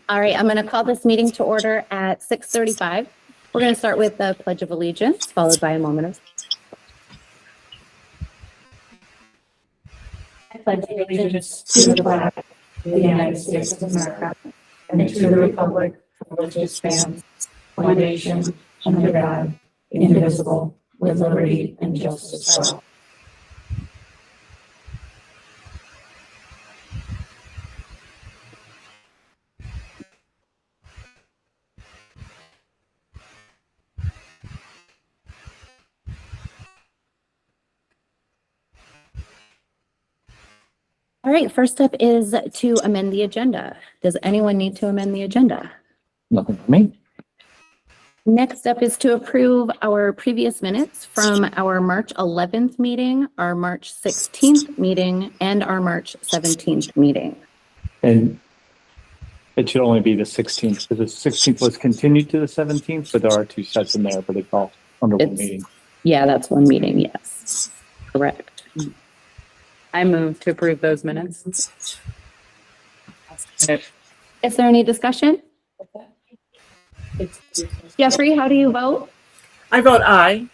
All right, I'm going to call this meeting to order at 6:35. We're going to start with the Pledge of Allegiance, followed by a moment of. I pledge allegiance to the flag of the United States of America and to the republic for which it stands, one nation, under God, indivisible, with liberty and justice for all. All right, first up is to amend the agenda. Does anyone need to amend the agenda? Nothing for me. Next up is to approve our previous minutes from our March 11th meeting, our March 16th meeting, and our March 17th meeting. And it should only be the 16th, because the 16th was continued to the 17th, but there are two sets in there, but it's all under one meeting. Yeah, that's one meeting, yes. Correct. I move to approve those minutes. Is there any discussion? Jeffrey, how do you vote? I vote aye.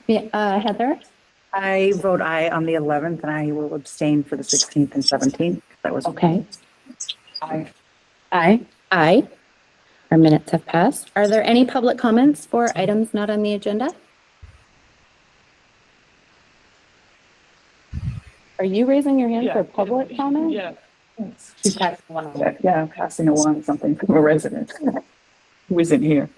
Heather? I vote aye on the 11th, and I will abstain for the 16th and 17th. That was Okay. aye. Aye. Aye. Our minutes have passed. Are there any public comments for items not on the agenda? Are you raising your hand for public comment? Yeah. She's passing one on. Yeah, I'm passing along something from a resident who isn't here.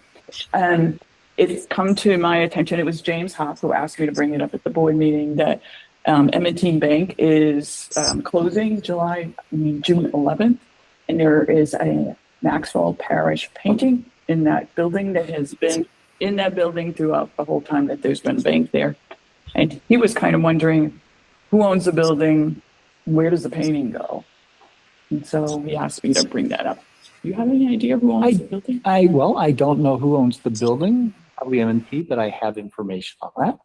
It's come to my attention, it was James Hoff who asked me to bring it up at the board meeting, that M&T Bank is closing June 11th. And there is a Maxwell Parish painting in that building that has been in that building throughout the whole time that there's been a bank there. And he was kind of wondering, who owns the building? Where does the painting go? And so he asked me to bring that up. Do you have any idea who owns the building? I don't know who owns the building, probably M&T, but I have information on that.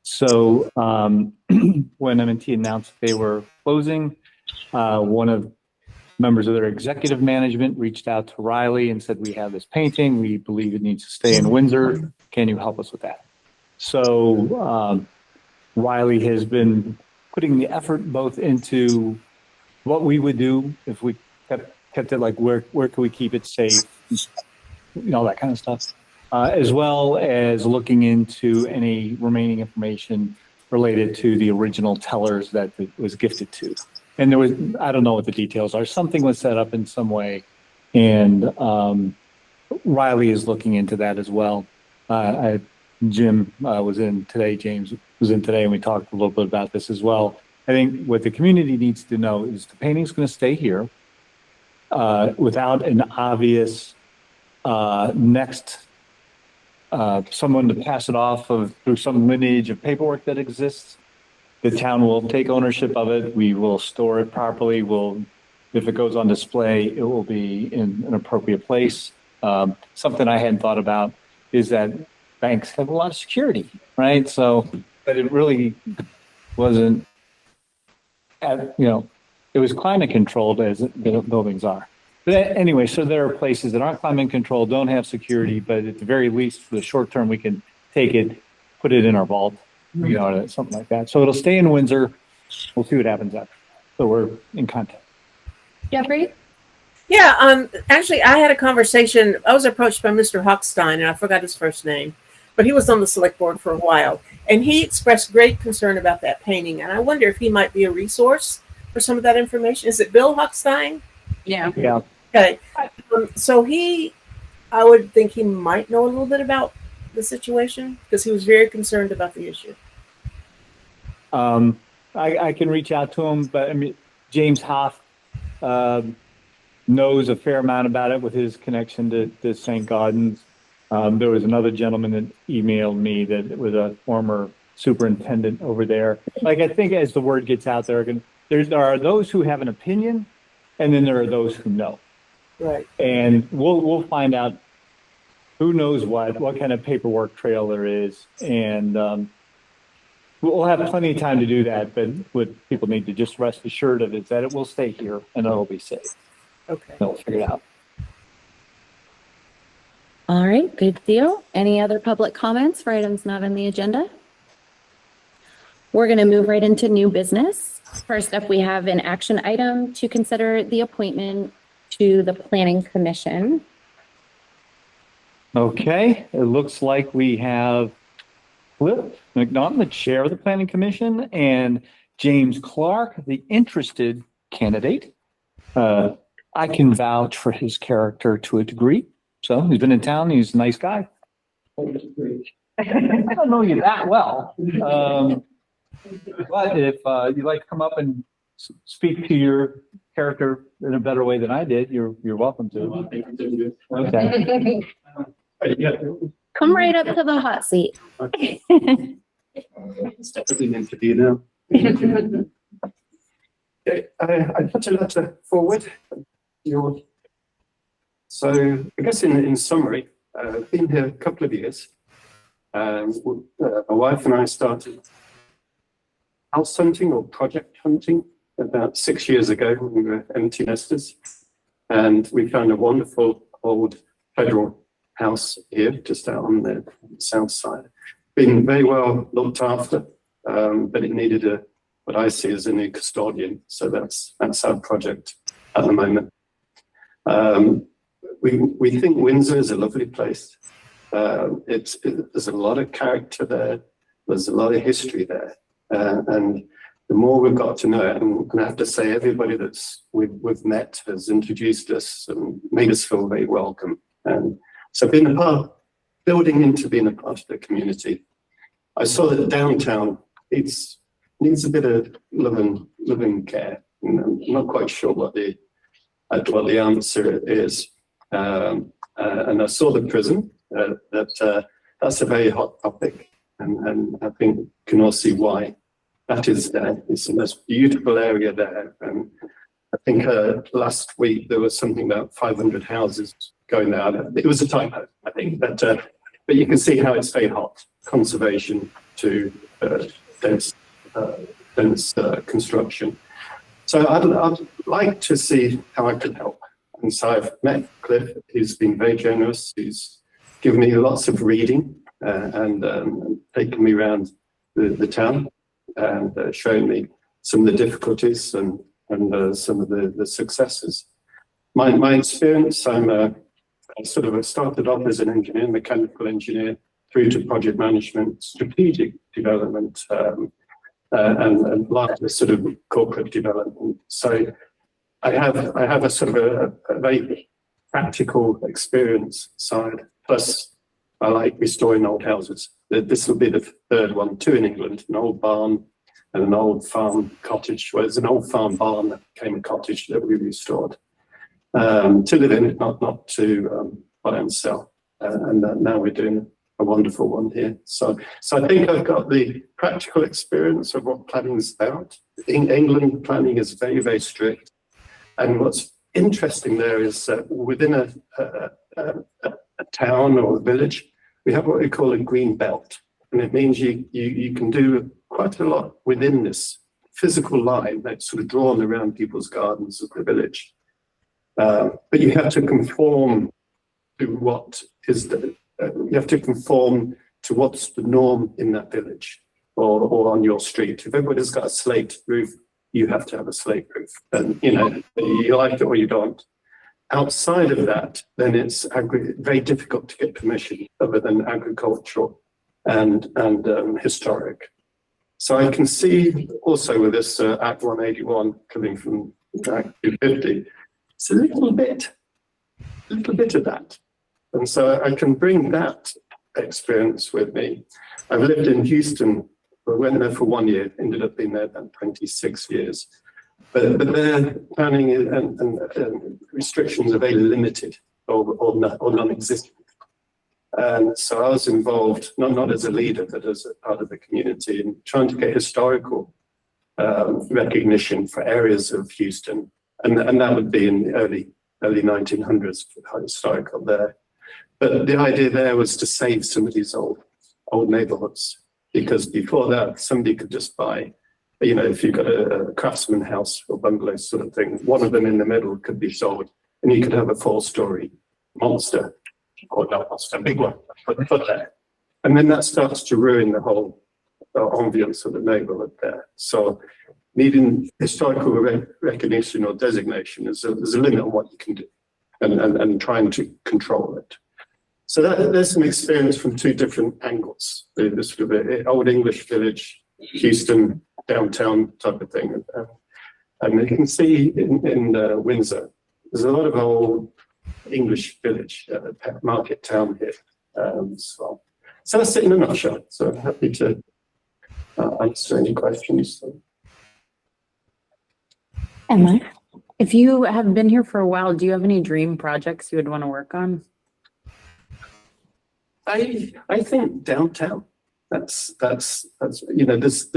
So when M&T announced they were closing, one of members of their executive management reached out to Riley and said, we have this painting. We believe it needs to stay in Windsor. Can you help us with that? So Riley has been putting the effort both into what we would do if we kept it, like where can we keep it safe, that kind of stuff, as well as looking into any remaining information related to the original tellers that it was gifted to. And there was, I don't know what the details are, something was set up in some way, and Riley is looking into that as well. Jim was in today, James was in today, and we talked a little bit about this as well. I think what the community needs to know is the painting's going to stay here without an obvious next someone to pass it off through some lineage of paperwork that exists. The town will take ownership of it. We will store it properly. If it goes on display, it will be in an appropriate place. Something I hadn't thought about is that banks have a lot of security, right? So, but it really wasn't, it was climate controlled as the buildings are. But anyway, so there are places that aren't climate controlled, don't have security, but at the very least, for the short term, we can take it, put it in our vault, something like that. So it'll stay in Windsor. We'll see what happens after. So we're in contact. Jeffrey? Yeah, actually, I had a conversation. I was approached by Mr. Hochstein, and I forgot his first name, but he was on the select board for a while, and he expressed great concern about that painting. And I wonder if he might be a resource for some of that information. Is it Bill Hochstein? Yeah. Yeah. Okay. So I would think he might know a little bit about the situation because he was very concerned about the issue. I can reach out to him, but I mean, James Hoff knows a fair amount about it with his connection to St. Gaudens. There was another gentleman that emailed me that was a former superintendent over there. Like, I think as the word gets out there, there are those who have an opinion, and then there are those who know. Right. And we'll find out who knows what kind of paperwork trail there is, and we'll have plenty of time to do that. But what people need to just rest assured of is that it will stay here and it'll be safe. Okay. They'll figure it out. All right, good deal. Any other public comments for items not on the agenda? We're going to move right into new business. First up, we have an action item to consider the appointment to the Planning Commission. Okay, it looks like we have Cliff McNaughton, the chair of the Planning Commission, and James Clark, the interested candidate. I can vouch for his character to a degree. So he's been in town. He's a nice guy. I don't know you that well. But if you'd like to come up and speak to your character in a better way than I did, you're welcome to. Okay. Come right up to the hot seat. Stepping into the now. Okay, I put a letter forward. So I guess in summary, I've been here a couple of years. My wife and I started house hunting or project hunting about 6 years ago when we were empty nesters. And we found a wonderful old federal house here, just out on the south side. Been very well looked after, but it needed what I see as a new custodian. So that's our project at the moment. We think Windsor is a lovely place. There's a lot of character there. There's a lot of history there. And the more we've got to know it, and I have to say everybody we've met has introduced us and made us feel very welcome. And so being a part, building into being a part of the community. I saw that downtown, it needs a bit of loving care. I'm not quite sure what the answer is. And I saw the prison, that's a very hot topic. And I think you can all see why that is there. It's the most beautiful area there. And I think last week there was something about 500 houses going there. It was a typo, I think, but you can see how it's very hot. Conservation to dense construction. So I'd like to see how I can help. And so I've met Cliff. He's been very generous. He's given me lots of reading and taken me around the town and showing me some of the difficulties and some of the successes. My experience, I sort of started off as an engineer, mechanical engineer, through to project management, strategic development, and larger sort of corporate development. So I have a sort of a very practical experience side. Plus, I like restoring old houses. This will be the third one, two in England, an old barn and an old farm cottage. Well, it's an old farm barn that became a cottage that we restored to live in, not to buy and sell. And now we're doing a wonderful one here. So I think I've got the practical experience of what planning is about. In England, planning is very, very strict. And what's interesting there is within a town or a village, we have what we call a green belt. And it means you can do quite a lot within this physical line that's sort of drawn around people's gardens of the village. But you have to conform to what is you have to conform to what's the norm in that village or on your street. If everybody's got a slate roof, you have to have a slate roof. And, you like it or you don't. Outside of that, then it's very difficult to get permission other than agricultural and historic. So I can see also with this Act 181 coming from Act 250, it's a little bit of that. And so I can bring that experience with me. I've lived in Houston. I went there for 1 year, ended up being there about 26 years. But their planning and restrictions are very limited or non-existent. And so I was involved, not as a leader, but as a part of the community in trying to get historical recognition for areas of Houston. And that would be in the early 1900s, historical there. But the idea there was to save some of these old neighborhoods, because before that, somebody could just buy you know, if you've got a craftsman house or bungalow sort of thing, one of them in the middle could be sold, and you could have a 4-story monster, or not monster, a big one, put there. And then that starts to ruin the whole ambience of the neighborhood there. So needing historical recognition or designation, there's a limit on what you can do, and trying to control it. So there's some experience from 2 different angles. The sort of old English village, Houston, downtown type of thing. And you can see in Windsor, there's a lot of old English village, market town here. So that's it in a nutshell. So I'm happy to answer any questions. Emma, if you have been here for a while, do you have any dream projects you would want to work on? I think downtown. That's you know, there's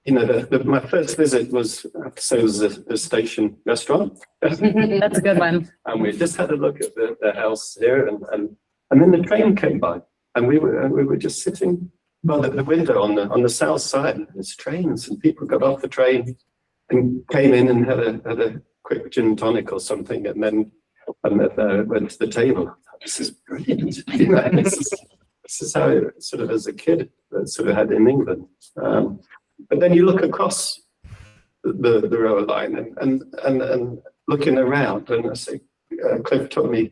you know, my first visit was, I have to say, was a station restaurant. That's a good one. And we just had a look at the house here, and then the train came by, and we were just sitting by the window on the south side, and there's trains, and people got off the train and came in and had a quick gin tonic or something, and then went to the table. This is brilliant. You know, this is how it sort of, as a kid, sort of had in England. But then you look across the railway line and looking around, and I say, Cliff told me,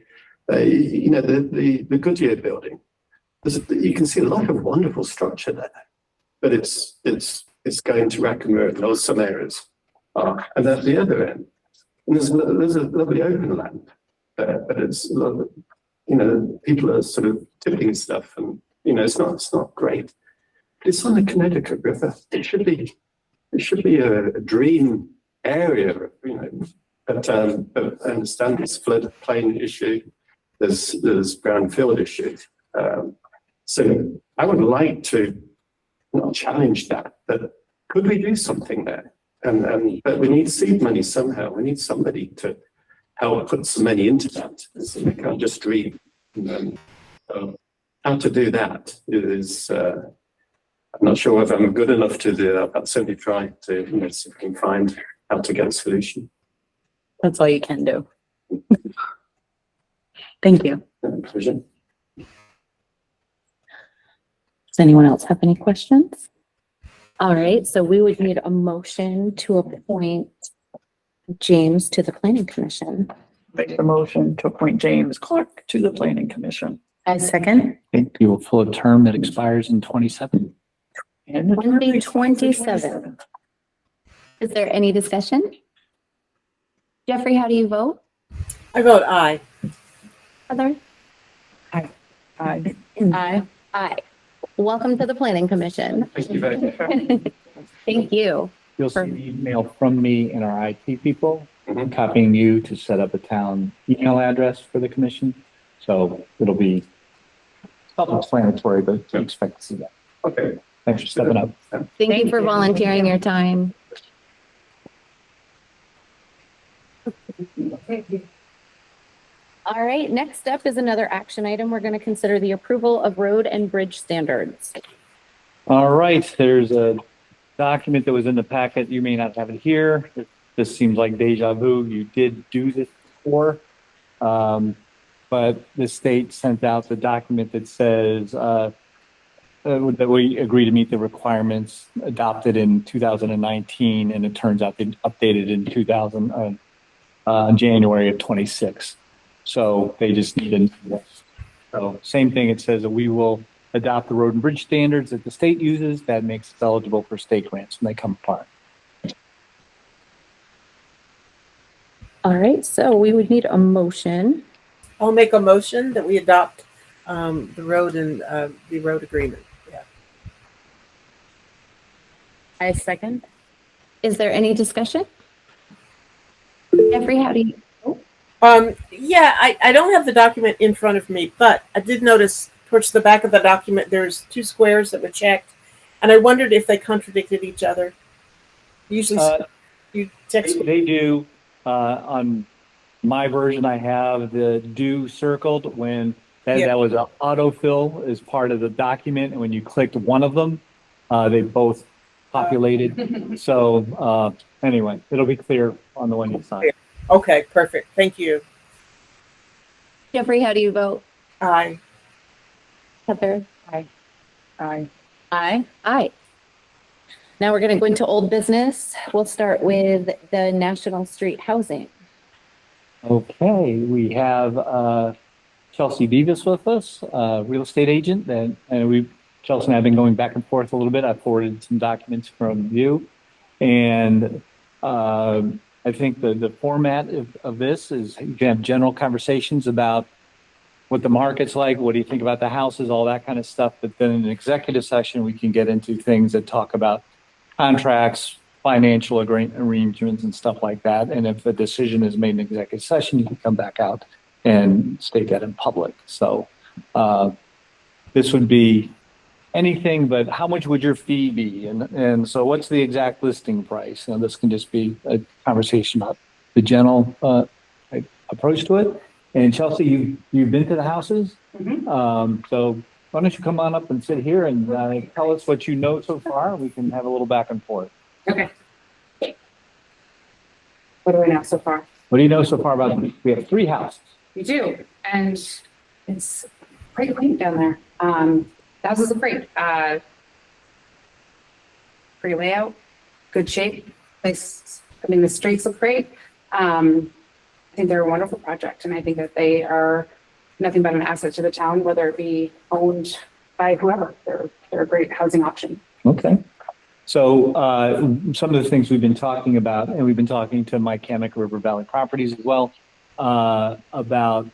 you know, the Goodyear building. You can see a lot of wonderful structure there, but it's going to rack and ruin, or some areas. And at the other end, and there's a lovely open land there, but it's a lot of, you know, people are sort of tipping stuff, and you know, it's not great. But it's on the Connecticut River. It should be a dream area, you know. But I understand this floodplain issue. There's brownfield issue. So I would like to not challenge that, but could we do something there? But we need seed money somehow. We need somebody to help put some money into that. So we can't just dream. How to do that is, I'm not sure if I'm good enough to do that, but certainly try to, you know, see if we can find how to get a solution. That's all you can do. Thank you. Pleasure. Does anyone else have any questions? All right, so we would need a motion to appoint James to the Planning Commission. Make the motion to appoint James Clark to the Planning Commission. I second. Thank you. Will fill a term that expires in 27. And 2027. Is there any discussion? Jeffrey, how do you vote? I vote aye. Heather? Aye. Aye. Aye. Welcome to the Planning Commission. Thank you very much. Thank you. You'll see the email from me and our IT people, Mhm. copying you to set up a town email address for the commission. So it'll be self-explanatory, but you expect to see that. Okay. Thanks for stepping up. Thank you for volunteering your time. All right, next up is another action item. We're going to consider the approval of road and bridge standards. All right, there's a document that was in the packet. You may not have it here. This seems like deja vu. You did do this before. But the state sent out the document that says that we agree to meet the requirements adopted in 2019, and it turns out they updated in January of 26. So they just need a, so same thing. It says that we will adopt the road and bridge standards that the state uses. That makes us eligible for state grants when they come apart. All right, so we would need a motion. I'll make a motion that we adopt the road and the road agreement. Yeah. I second. Is there any discussion? Jeffrey, how do you? Yeah, I don't have the document in front of me, but I did notice towards the back of the document, there's 2 squares that were checked, and I wondered if they contradicted each other. Usually, you text. They do. On my version, I have the do circled when that was an autofill as part of the document, and when you clicked one of them, they both populated. So, anyway, it'll be clear on the one you sign. Okay, perfect. Thank you. Jeffrey, how do you vote? Aye. Heather? Aye. Aye. Aye. Now we're going to go into old business. We'll start with the National Street Housing. Okay, we have Chelsea Beavis with us, real estate agent, and Chelsea and I have been going back and forth a little bit. I forwarded some documents from you, and I think the format of this is you can have general conversations about what the market's like, what do you think about the houses, all that kind of stuff. But then in an executive session, we can get into things that talk about contracts, financial arrangements and stuff like that. And if a decision is made in executive session, you can come back out and state that in public. So this would be anything, but how much would your fee be? And so what's the exact listing price? This can just be a conversation about the general approach to it. And Chelsea, you've been to the houses? So why don't you come on up and sit here and tell us what you know so far? We can have a little back and forth. Okay. What do I know so far? What do you know so far about we have 3 houses? You do, and it's pretty quaint down there. The houses are great. Pretty layout, good shape. Nice. I mean, the streets look great. I think they're a wonderful project, and I think that they are nothing but an asset to the town, whether it be owned by whoever. They're a great housing option. Okay. So some of the things we've been talking about, and we've been talking to Mike Hammock, River Valley Properties as well, about,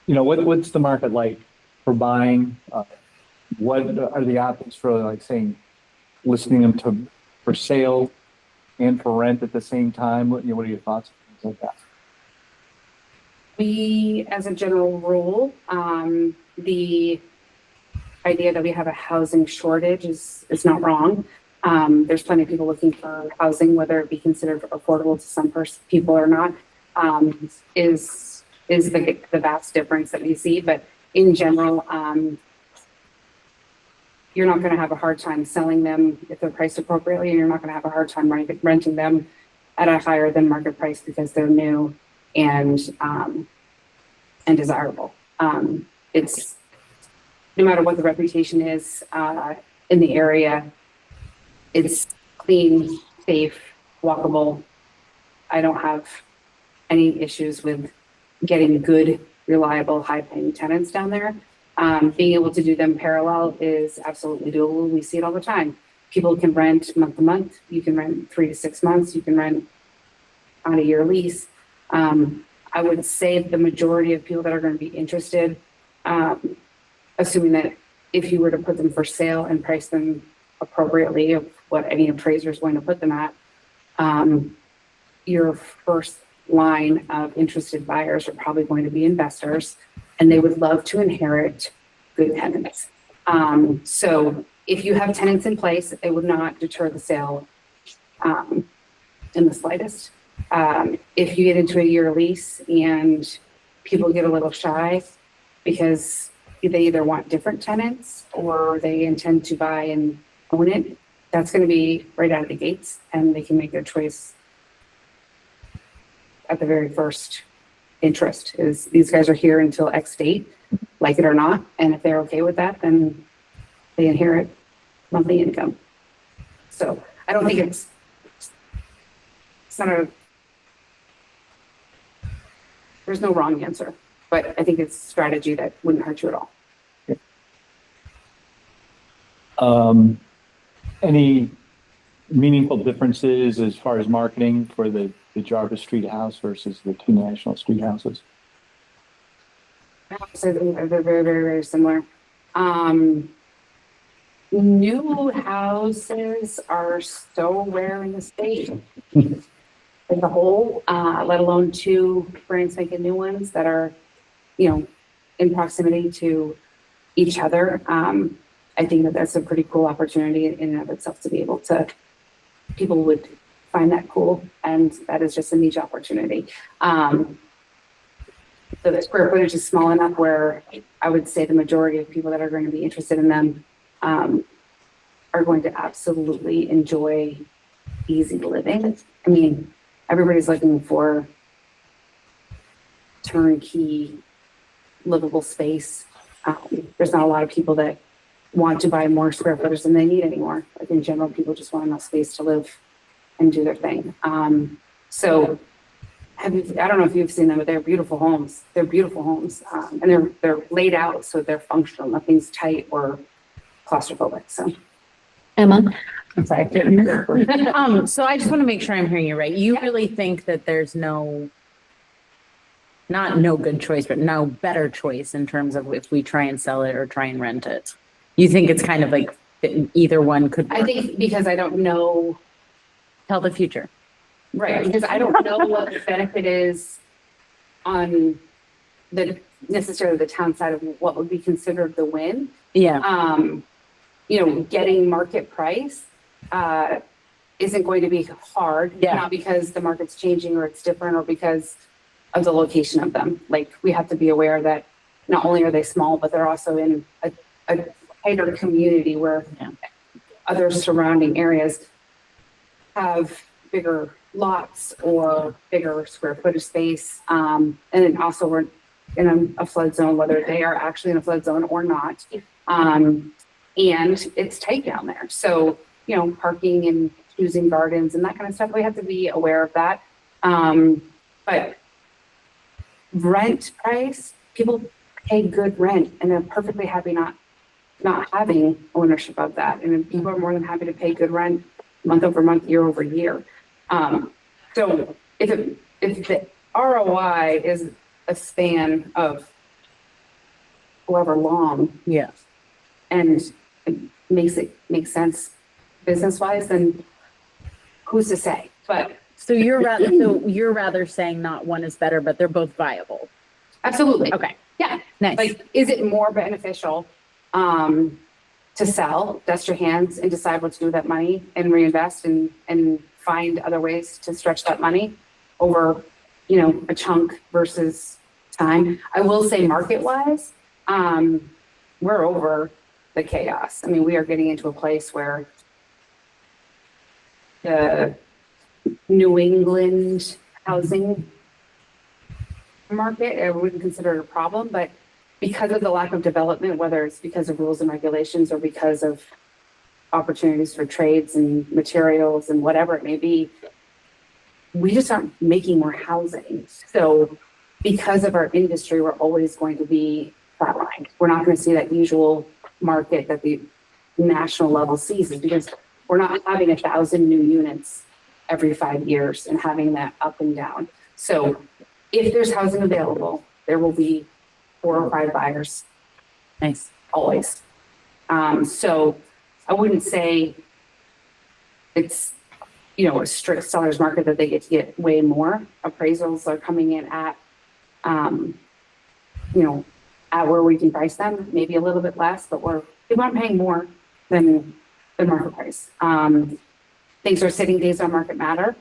what's the market like for buying? What are the options for like saying, listing them for sale and for rent at the same time? What are your thoughts? Things like that. We, as a general rule, the idea that we have a housing shortage is not wrong. There's plenty of people looking for housing, whether it be considered affordable to some people or not, is the vast difference that we see. But in general, you're not going to have a hard time selling them if they're priced appropriately, and you're not going to have a hard time renting them at a higher than market price because they're new and desirable. It's no matter what the reputation is in the area, it's clean, safe, walkable. I don't have any issues with getting good, reliable, high-paying tenants down there. Being able to do them parallel is absolutely doable. We see it all the time. People can rent month to month. You can rent 3 to 6 months. You can rent on a year lease. I would say the majority of people that are going to be interested, assuming that if you were to put them for sale and price them appropriately of what any appraiser is going to put them at, your first line of interested buyers are probably going to be investors, and they would love to inherit good tenants. So if you have tenants in place, it would not deter the sale in the slightest. If you get into a year lease and people get a little shy because they either want different tenants or they intend to buy and own it, that's going to be right out of the gates, and they can make their choice at the very first interest. Is these guys are here until X date, like it or not, and if they're okay with that, then they inherit monthly income. So I don't think it's not there's no wrong answer, but I think it's a strategy that wouldn't hurt you at all. Any meaningful differences as far as marketing for the Jarvis Street house versus the 2 National Street houses? I have to say they're very, very, very similar. New houses are so rare in the state as a whole, let alone 2 brand spanking new ones that are, in proximity to each other. I think that that's a pretty cool opportunity in and of itself to be able to, people would find that cool, and that is just a niche opportunity. So the square footage is small enough where I would say the majority of people that are going to be interested in them are are going to absolutely enjoy easy living. I mean, everybody's looking for turnkey, livable space. There's not a lot of people that want to buy more square footage than they need anymore. Like in general, people just want enough space to live and do their thing. So I don't know if you've seen them, but they're beautiful homes. They're beautiful homes. And they're laid out so they're functional. Nothing's tight or claustrophobic. So Emma? I'm sorry. So I just want to make sure I'm hearing you right. You really think that there's no good choice, but no better choice in terms of if we try and sell it or try and rent it? You think it's kind of like either one could work? I think because I don't know. Tell the future. Right, because I don't know what the benefit is on necessarily the town side of what would be considered the win. Yeah. Getting market price isn't going to be hard. Yeah. Not because the market's changing or it's different or because of the location of them. Like, we have to be aware that not only are they small, but they're also in a tighter community where other surrounding areas have bigger lots or bigger square footage space. And then also we're in a flood zone, whether they are actually in a flood zone or not. And it's tight down there. So, parking and choosing gardens and that kind of stuff, we have to be aware of that. But rent price, people pay good rent and they're perfectly happy not having ownership of that. And people are more than happy to pay good rent month over month, year over year. So if the ROI is a span of however long, Yeah. and it makes sense business wise, then who's to say? But So you're rather saying not one is better, but they're both viable. absolutely. Okay. Yeah. Nice. Like, is it more beneficial to sell, dust your hands and decide what to do with that money and reinvest and find other ways to stretch that money over, a chunk versus time? I will say market wise, we're over the chaos. I mean, we are getting into a place where the New England housing market, I wouldn't consider it a problem, but because of the lack of development, whether it's because of rules and regulations or because of opportunities for trades and materials and whatever it may be, we just aren't making more housing. So because of our industry, we're always going to be flatlined. We're not going to see that usual market that the national level sees, because we're not having 1,000 new units every 5 years and having that up and down. So if there's housing available, there will be 4 or 5 buyers. Nice. Always. So I wouldn't say it's, a strict seller's market that they get to get way more. Appraisals are coming in at, at where we can price them, maybe a little bit less, but people aren't paying more than the market price. Things are sitting, days on market matter.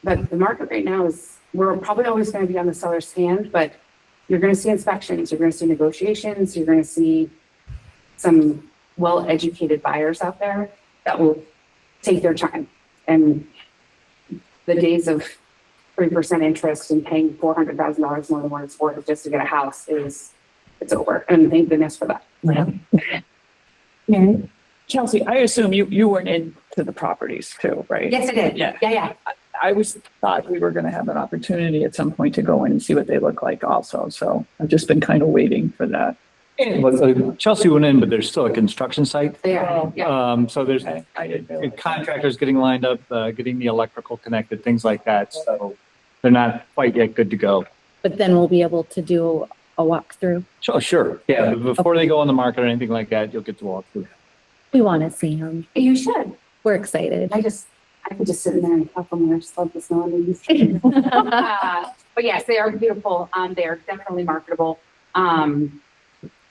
But the market right now we're probably always going to be on the seller's hand, but you're going to see inspections, you're going to see negotiations, you're going to see some well-educated buyers out there that will take their time. And the days of 3% interest and paying $400,000 more than what it's worth just to get a house it's over. And thank goodness for that. Yeah. Chelsea, I assume you weren't into the properties too, right? Yes, I did. Yeah. Yeah. I thought we were going to have an opportunity at some point to go in and see what they look like also. So I've just been kind of waiting for that. Chelsea went in, but there's still a construction site. They are. Yeah. So there's Okay. I didn't realize that. contractors getting lined up, getting the electrical connected, things like that. So they're not quite yet good to go. But then we'll be able to do a walkthrough. Sure. Yeah. Before they go on the market or anything like that, you'll get to walk through. We want to see them. You should. We're excited. I could just sit in there and talk them. I just love the smell of these. But yes, they are beautiful. They are definitely marketable.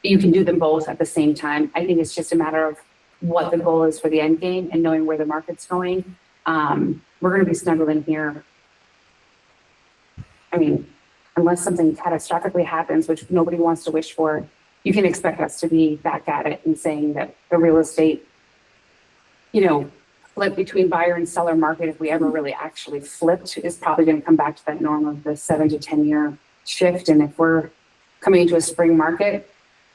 You can do them both at the same time. I think it's just a matter of what the goal is for the end game and knowing where the market's going. We're going to be snuggled in here. I mean, unless something catastrophically happens, which nobody wants to wish for, you can expect us to be back at it and saying that the real estate, flip between buyer and seller market, if we ever really actually flipped, is probably going to come back to that norm of the 7 to 10 year shift. And if we're coming into a spring market,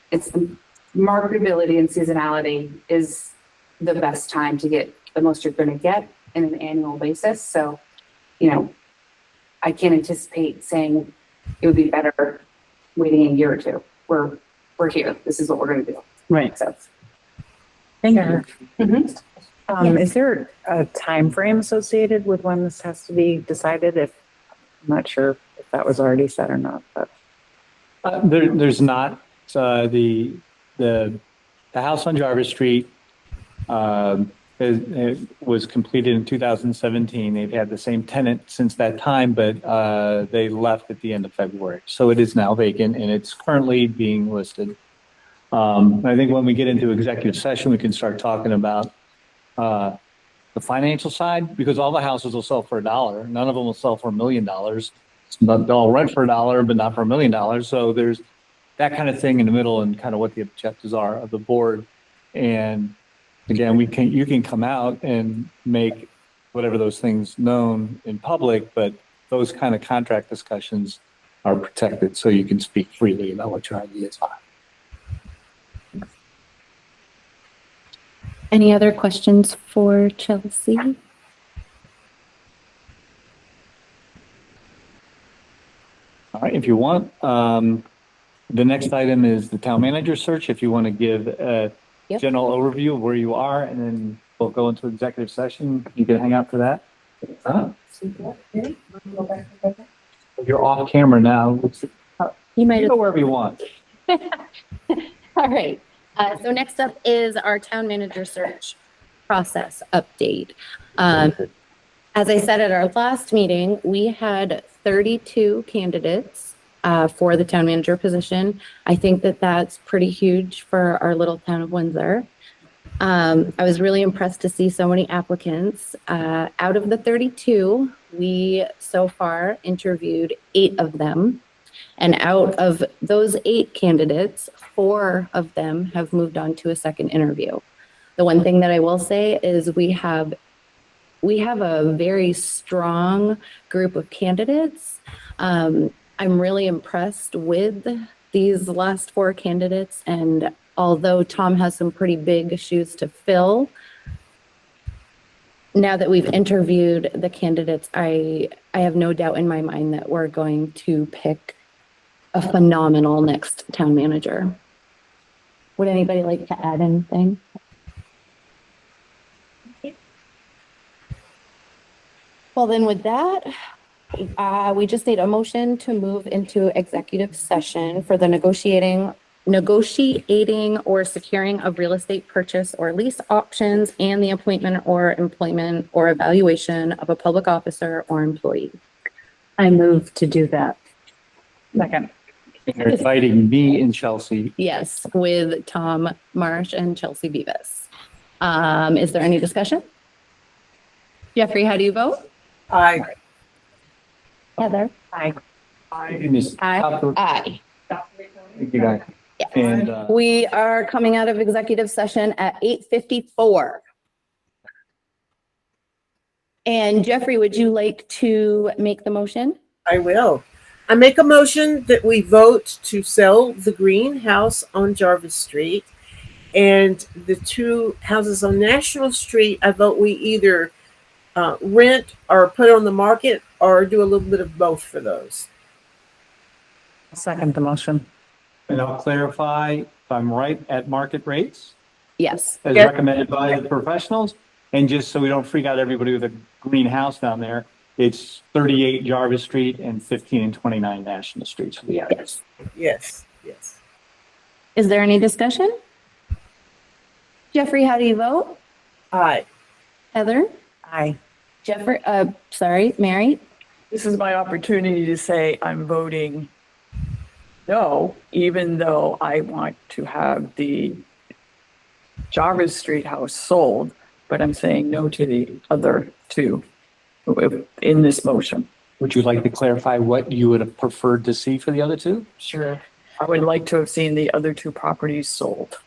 it's the marketability and seasonality is the best time to get the most you're going to get in an annual basis. So, I can't anticipate saying it would be better waiting a year or two. We're here. This is what we're going to do. Right. So, Thank you. mhm. Is there a time frame associated with when this has to be decided? I'm not sure if that was already said or not, but. There's not, the house on Jarvis Street, it was completed in 2017. They've had the same tenant since that time, but, they left at the end of February. So it is now vacant and it's currently being listed. I think when we get into executive session, we can start talking about, the financial side, because all the houses will sell for $1. None of them will sell for $1 million. They'll all rent for $1, but not for $1 million. So there's that kind of thing in the middle and kind of what the objectives are of the board. And again, you can come out and make whatever those things known in public, but those kind of contract discussions are protected. So you can speak freely about what your ideas are. Any other questions for Chelsea? All right, if you want, the next item is the town manager search. If you want to give a Yep. general overview of where you are, and then we'll go into executive session. You can hang out for that. You're off camera now. You might You have. go wherever you want. All right. So next up is our town manager search process update. As I said at our last meeting, we had 32 candidates for the town manager position. I think that that's pretty huge for our little town of Windsor. I was really impressed to see so many applicants. Out of the 32, we so far interviewed 8 of them. And out of those 8 candidates, 4 of them have moved on to a second interview. The one thing that I will say is we have a very strong group of candidates. I'm really impressed with these last 4 candidates. And although Tom has some pretty big shoes to fill, now that we've interviewed the candidates, I have no doubt in my mind that we're going to pick a phenomenal next town manager. Would anybody like to add anything? Well, then with that, we just need a motion to move into executive session for the negotiating or securing of real estate purchase or lease options and the appointment or employment or evaluation of a public officer or employee. I move to do that. Second. You're inviting me and Chelsea. Yes, with Tom Marsh and Chelsea Beavis. Is there any discussion? Jeffrey, how do you vote? Aye. Heather? Aye. Aye. Thank you, guys. Yeah. And We are coming out of executive session at 8:54. And Jeffrey, would you like to make the motion? I will. I make a motion that we vote to sell the greenhouse on Jarvis Street and the 2 houses on National Street. I vote we either rent or put on the market or do a little bit of both for those. Second the motion. And I'll clarify if I'm right at market rates Yes. as Yes. recommended by the professionals. And just so we don't freak out everybody with a greenhouse down there, it's 38 Jarvis Street and 15 and 29 National Street. So the address. Yes. Yes. Is there any discussion? Jeffrey, how do you vote? Aye. Heather? Aye. Jeffrey, Mary? This is my opportunity to say I'm voting no, even though I want to have the Jarvis Street house sold, but I'm saying no to the other 2 in this motion. Would you like to clarify what you would have preferred to see for the other 2? Sure. I would like to have seen the other two properties sold.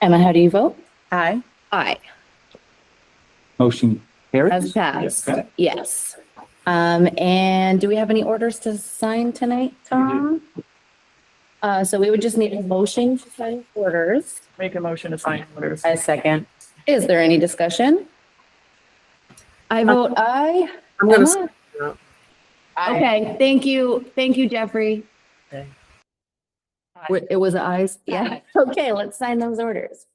Emma, how do you vote? Aye. Aye. Motion carries. Has passed. Okay. Yes. And do we have any orders to sign tonight, Tom? So we would just need a motion to sign orders. Make a motion to sign orders. A second. Is there any discussion? I vote aye. I'm gonna, Emma? Okay, thank you. Thank you, Jeffrey. Okay. It was ayes? Yeah. Okay, let's sign those orders.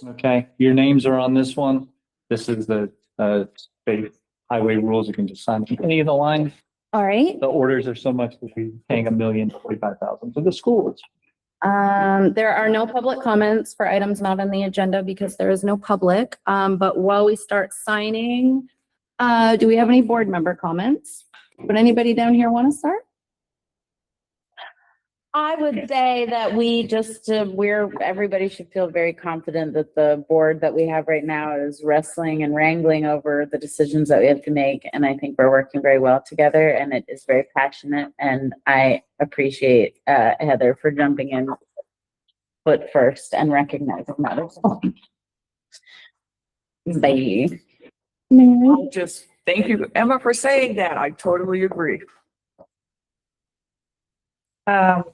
Okay, your names are on this one. This is the state highway rules. You can just sign any of the lines. All right. The orders are so much that we're paying $1,045,000 to the schools. There are no public comments for items not on the agenda because there is no public. But while we start signing, do we have any board member comments? Would anybody down here want to start? I would say that everybody should feel very confident that the board that we have right now is wrestling and wrangling over the decisions that we have to make. And I think we're working very well together and it is very passionate. And I appreciate Heather for jumping in foot first and recognizing that as well. Bye. Just thank you, Emma, for saying that. I totally agree.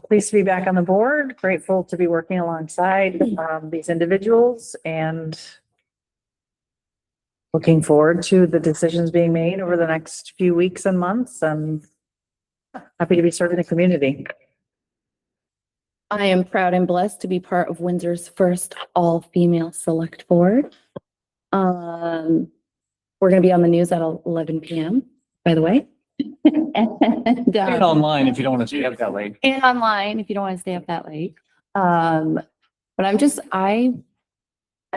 Pleased to be back on the board, grateful to be working alongside these individuals and looking forward to the decisions being made over the next few weeks and months. And happy to be serving the community. I am proud and blessed to be part of Windsor's first all-female select board. We're going to be on the news at 11 p.m., by the way. And online if you don't want to stay up that late. And online if you don't want to stay up that late. But I'm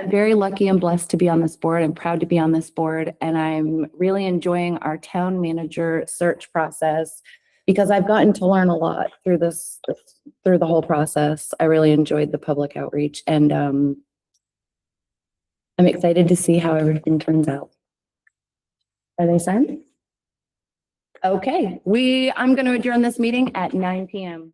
very lucky and blessed to be on this board. I'm proud to be on this board. And I'm really enjoying our town manager search process because I've gotten to learn a lot through through the whole process. I really enjoyed the public outreach and I'm excited to see how everything turns out. Are they signed? Okay, I'm going to adjourn this meeting at 9 p.m.